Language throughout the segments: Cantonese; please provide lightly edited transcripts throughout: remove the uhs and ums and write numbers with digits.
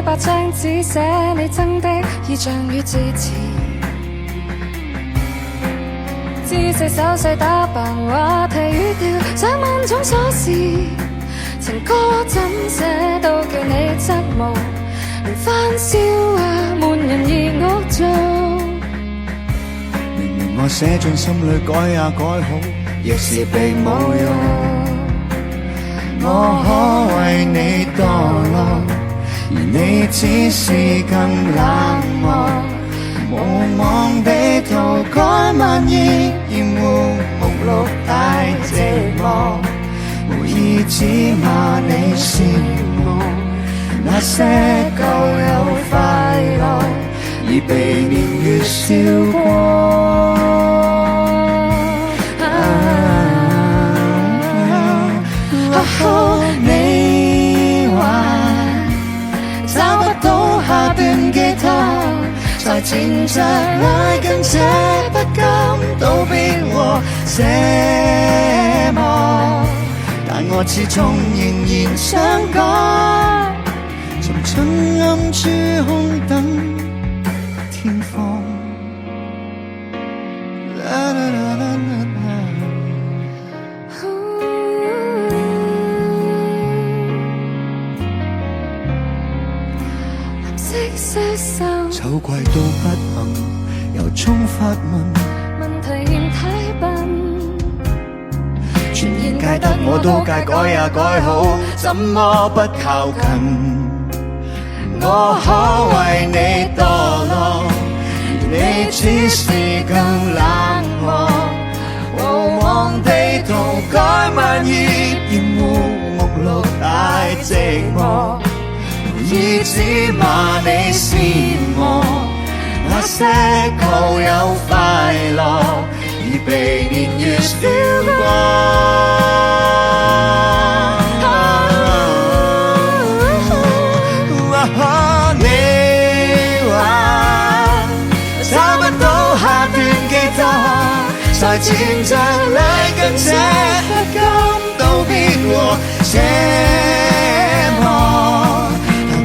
百張紙寫你真的意象與字詞，姿勢手勢打扮話題語調，上萬種瑣事，情歌怎寫都叫你側目，連番笑話悶人而我做。明明我寫進心裏改也改好，亦是被侮辱。我可為你墮落，而你只是更冷漠。無望地塗改萬頁，厭惡目錄太寂寞。無意只罵你是我，那些舊有快樂已被年月燒光。你話找不到下段吉他，才漸着拉近這不甘道別和寂寞，但我始終仍然想改，從春暗處空等天荒。醜怪都不行，由衷發問，問題嫌太笨，全然皆得我都戒，改也改好，怎麼不靠近？我可為你墮落，你只是更冷漠，無望地塗改萬頁，厭惡目錄太寂寞。已只罵你是我，那些舊有快樂已被年月燒光。你話找不到下段吉他，才漸着拉近這不甘道別和寂寞。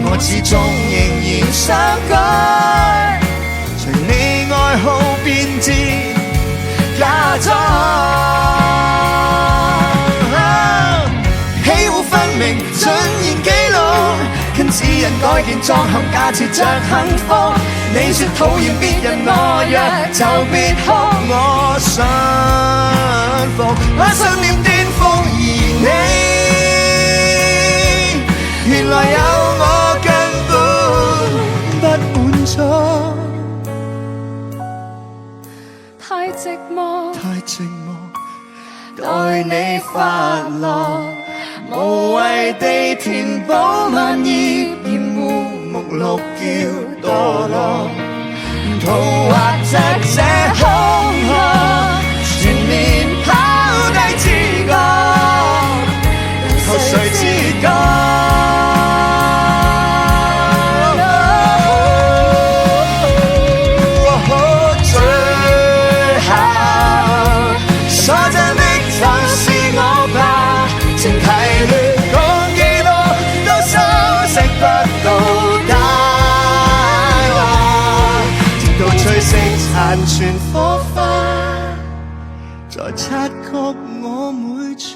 我始終仍然想改，隨你愛好變節假裝，喜惡分明盡然記錄，跟指引改變裝含假設着幸福。你說討厭別人，我若就別哭，我信服，把信念顛覆，而你原來有我太寂寞，太寂寞，待你發落，無謂地填補萬頁，厭惡目錄叫墮落，圖畫着這空殼，全面拋低自覺，求誰自覺？殘存火花，在擦覺我每處。